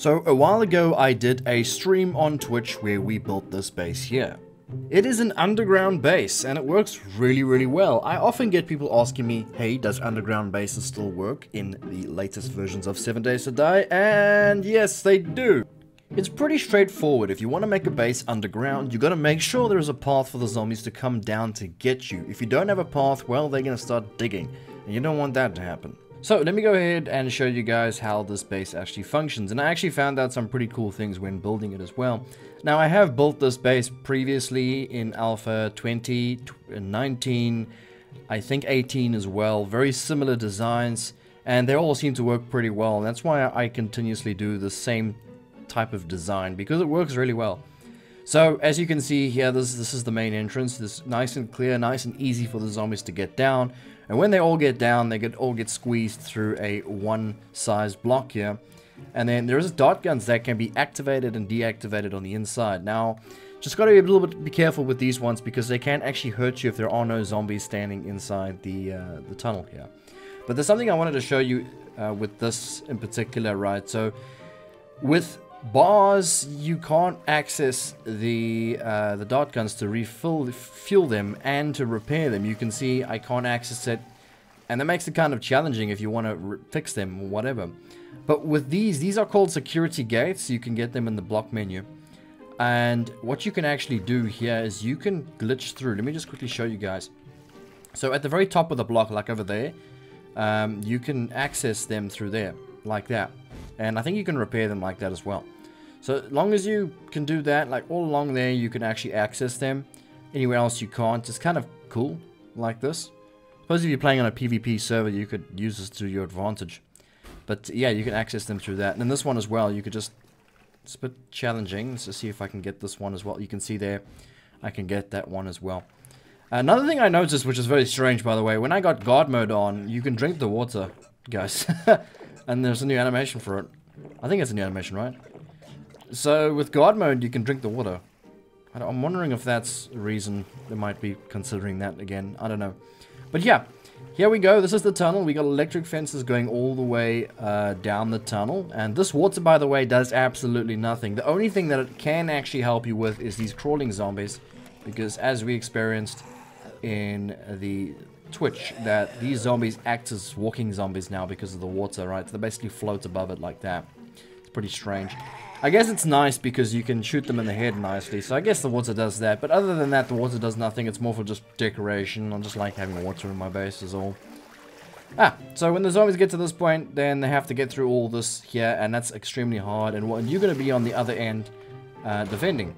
So a while ago I did a stream on Twitch where we built this base here. It is an underground base and it works really well. I often get people asking me, hey, does underground bases still work in the latest versions of 7 Days to Die? And yes, they do. It's pretty straightforward. If you want to make a base underground, you got to make sure there's a path for the zombies to come down to get you. If you don't have a path, well, they're going to start digging, and you don't want that to happen. So let me go ahead and show you guys how this base actually functions. And I actually found out some pretty cool things when building it as well. Now I have built this base previously in Alpha 20, 19, I think 18 as well. Very similar designs, and they all seem to work pretty well. And that's why I continuously do the same type of design, because it works really well. So as you can see here, this is the main entrance. This nice and clear, nice and easy for the zombies to get down. And when they all get down, they all get squeezed through a one-size block here. And then there's dart guns that can be activated and deactivated on the inside. Now, just got to be a little bit careful with these ones because they can actually hurt you if there are no zombies standing inside the tunnel here. But there's something I wanted to show you with this in particular, right? So with bars, you can't access the dart guns to fuel them and to repair them. You can see I can't access it, and that makes it kind of challenging if you want to fix them or whatever. But with these are called security gates. You can get them in the block menu, and what you can actually do here is you can glitch through. Let me just quickly show you guys. So at the very top of the block, like over there, you can access them through there like that. And I think you can repair them like that as well. So as long as you can do that, like all along there, you can actually access them. Anywhere else you can't. It's kind of cool, like this. Suppose if you're playing on a PvP server, you could use this to your advantage. But yeah, you can access them through that. And then this one as well, you could just... It's a bit challenging. Let's just see if I can get this one as well. You can see there, I can get that one as well. Another thing I noticed, which is very strange by the way, when I got guard mode on, you can drink the water, guys. And there's a new animation for it. I think it's a new animation, right? So with guard mode, you can drink the water. I'm wondering if that's a reason they might be considering that again. I don't know. But yeah, here we go. This is the tunnel. We got electric fences going all the way down the tunnel. And this water, by the way, does absolutely nothing. The only thing that it can actually help you with is these crawling zombies. Because as we experienced in the Twitch, that these zombies act as walking zombies now because of the water, right? So they basically float above it like that. It's pretty strange. I guess it's nice because you can shoot them in the head nicely, so I guess the water does that. But other than that, the water does nothing. It's more for just decoration. I just like having water in my base is all. So when the zombies get to this point, then they have to get through all this here, and that's extremely hard. And what you're going to be on the other end defending.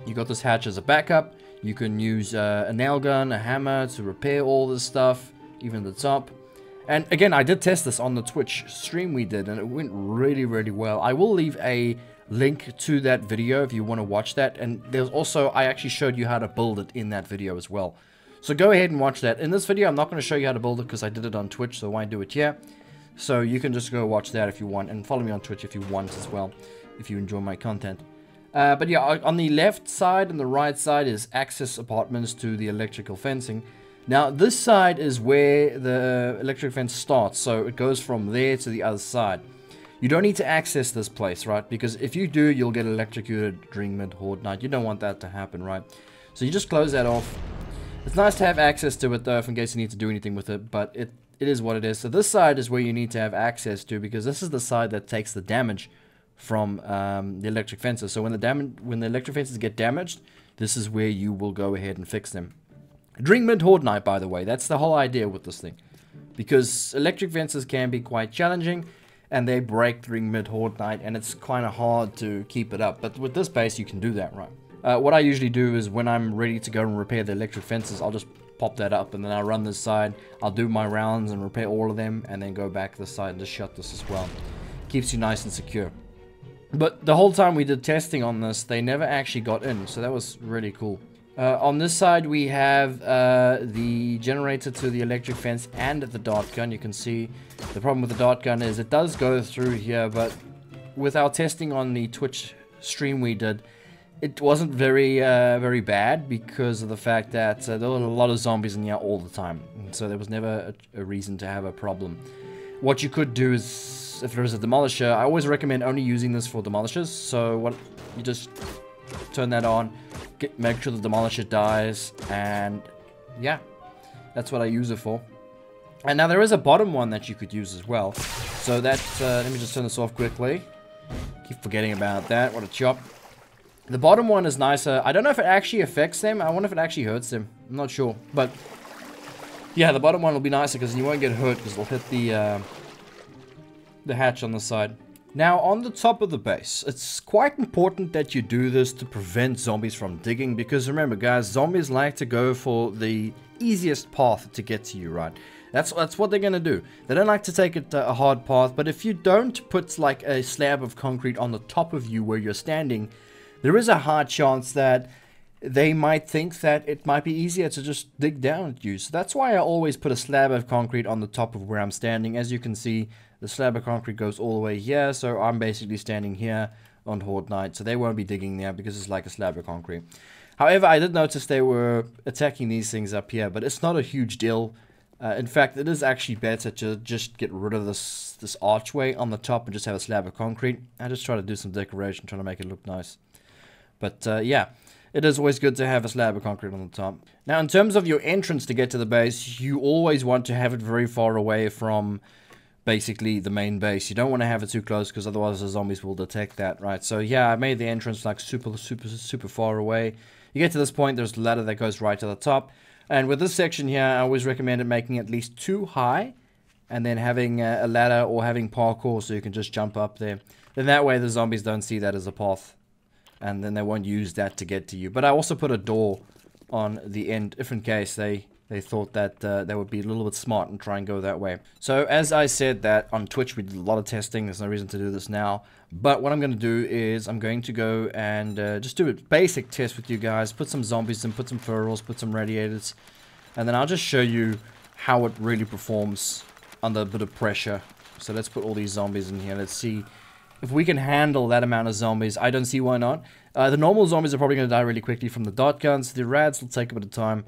You got this hatch as a backup. You can use a nail gun, a hammer to repair all this stuff, even the top. And again, I did test this on the Twitch stream we did, and it went really well. I will leave a link to that video if you want to watch that. And there's also, I actually showed you how to build it in that video as well. So go ahead and watch that. In this video, I'm not going to show you how to build it because I did it on Twitch, so why do it here? So you can just go watch that if you want, and follow me on Twitch if you want as well, if you enjoy my content. But yeah, on the left side and the right side is access apartments to the electrical fencing. Now, this side is where the electric fence starts, so it goes from there to the other side. You don't need to access this place, right? Because if you do, you'll get electrocuted during mid-horde night. You don't want that to happen, right? So you just close that off. It's nice to have access to it, though, if in case you need to do anything with it, but it is what it is. So this side is where you need to have access to, because this is the side that takes the damage from the electric fences. So when the electric fences get damaged, this is where you will go ahead and fix them. During mid-horde night, by the way, that's the whole idea with this thing. Because electric fences can be quite challenging, and they break during mid-horde night, and it's kind of hard to keep it up. But with this base, you can do that, right? What I usually do is when I'm ready to go and repair the electric fences, I'll just pop that up, and then I'll run this side. I'll do my rounds and repair all of them, and then go back this side and just shut this as well. Keeps you nice and secure. But the whole time we did testing on this, they never actually got in, so that was really cool. On this side, we have the generator to the electric fence and the dart gun. You can see the problem with the dart gun is it does go through here, but with our testing on the Twitch stream we did, it wasn't very bad because of the fact that there were a lot of zombies in here all the time. And so there was never a reason to have a problem. What you could do is if there's a demolisher, I always recommend only using this for demolishers. So what you just turn that on, make sure the demolisher dies, and yeah, that's what I use it for. And now there is a bottom one that you could use as well. So that, let me just turn this off quickly. Keep forgetting about that. What a chop. The bottom one is nicer. I don't know if it actually affects them. I wonder if it actually hurts them. I'm not sure. But yeah, the bottom one will be nicer because you won't get hurt because it'll hit the hatch on the side. Now, on the top of the base, it's quite important that you do this to prevent zombies from digging. Because remember, guys, zombies like to go for the easiest path to get to you, right? That's what they're going to do. They don't like to take it a hard path. But if you don't put like a slab of concrete on the top of you where you're standing, there is a high chance that they might think that it might be easier to just dig down at you. So that's why I always put a slab of concrete on the top of where I'm standing. As you can see, the slab of concrete goes all the way here. So I'm basically standing here on Horde Night. So they won't be digging there because it's like a slab of concrete. However, I did notice they were attacking these things up here. But it's not a huge deal. In fact, it is actually better to just get rid of this archway on the top and just have a slab of concrete. I just try to do some decoration, trying to make it look nice. But yeah, it is always good to have a slab of concrete on the top. Now, in terms of your entrance to get to the base, you always want to have it very far away from basically the main base. You don't want to have it too close because otherwise the zombies will detect that, right? So yeah, I made the entrance like super far away. You get to this point, there's a ladder that goes right to the top. And with this section here, I always recommend it making at least 2 high. And then having a ladder or having parkour so you can just jump up there. Then that way the zombies don't see that as a path. And then they won't use that to get to you. But I also put a door on the end, if in case they thought that they would be a little bit smart and try and go that way. So as I said that on Twitch we did a lot of testing. There's no reason to do this now. But what I'm going to do is I'm going to go and just do a basic test with you guys. Put some zombies in, put some ferals, put some radiators. And then I'll just show you how it really performs under a bit of pressure. So let's put all these zombies in here. Let's see if we can handle that amount of zombies. I don't see why not. The normal zombies are probably going to die really quickly from the dart guns. The rads will take a bit of time.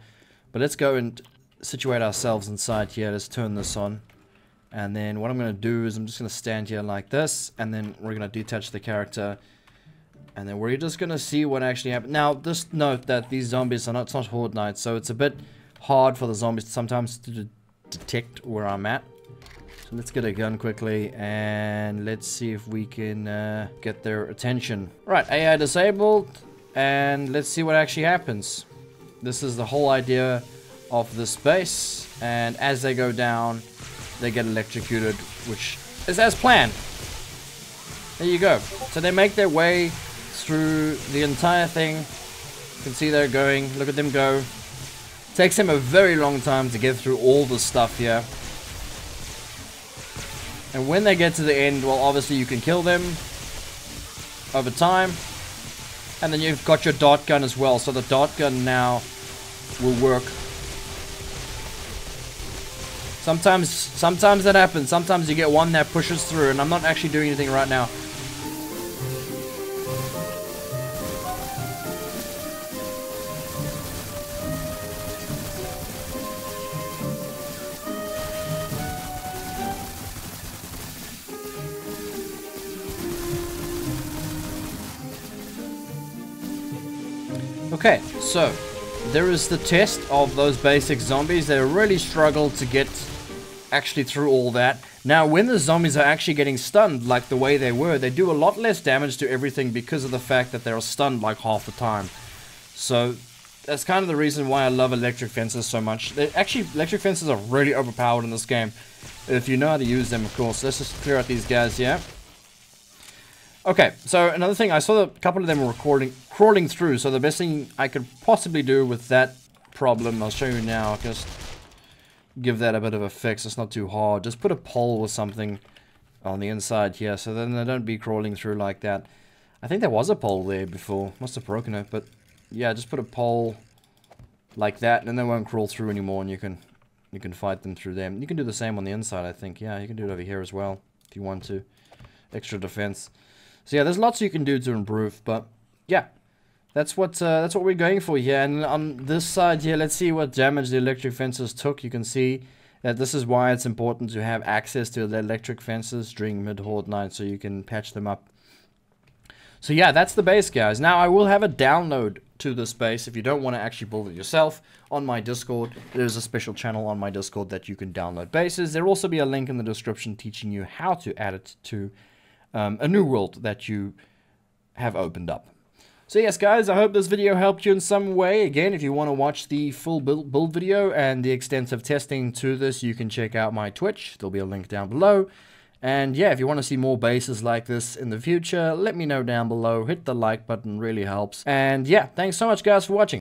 But let's go and situate ourselves inside here. Let's turn this on. And then what I'm going to do is I'm just going to stand here like this. And then we're going to detach the character. And then we're just going to see what actually happens. Now, just note that these zombies are not, it's not Horde Night. So it's a bit hard for the zombies sometimes to detect where I'm at. Let's get a gun quickly and let's see if we can get their attention. Right, AI disabled, and let's see what actually happens. This is the whole idea of this base, and as they go down, they get electrocuted, which is as planned. There you go. So they make their way through the entire thing. You can see they're going. Look at them go. Takes them a very long time to get through all the stuff here. And when they get to the end, well, obviously you can kill them over time. And then you've got your dart gun as well. So the dart gun now will work. Sometimes that happens. Sometimes you get one that pushes through. And I'm not actually doing anything right now. Okay, so there is the test of those basic zombies. They really struggle to get actually through all that. Now, when the zombies are actually getting stunned like the way they were, they do a lot less damage to everything because of the fact that they're stunned like half the time. So that's kind of the reason why I love electric fences so much. Actually, electric fences are really overpowered in this game, if you know how to use them, of course. Let's just clear out these guys here. Okay, so another thing, I saw a couple of them were crawling through, so the best thing I could possibly do with that problem, I'll show you now, just give that a bit of a fix. It's not too hard. Just put a pole or something on the inside here, so then they don't be crawling through like that. I think there was a pole there before, must have broken it, but yeah, just put a pole like that, and then they won't crawl through anymore, and you can fight them through them. You can do the same on the inside, I think. Yeah, you can do it over here as well, if you want to. Extra defense. So yeah, there's lots you can do to improve, but yeah, that's what we're going for here. And on this side here, let's see what damage the electric fences took. You can see that this is why it's important to have access to the electric fences during mid-horde night so you can patch them up. So yeah, that's the base, guys. Now I will have a download to this base if you don't want to actually build it yourself on my Discord. There's a special channel on my Discord that you can download bases. There will also be a link in the description teaching you how to add it to a new world that you have opened up. So yes, guys, I hope this video helped you in some way. Again, if you want to watch the full build video and the extensive testing to this, you can check out my Twitch. There'll be a link down below. And yeah, if you want to see more bases like this in the future, let me know down below. Hit the like button, really helps. And yeah, thanks so much, guys, for watching.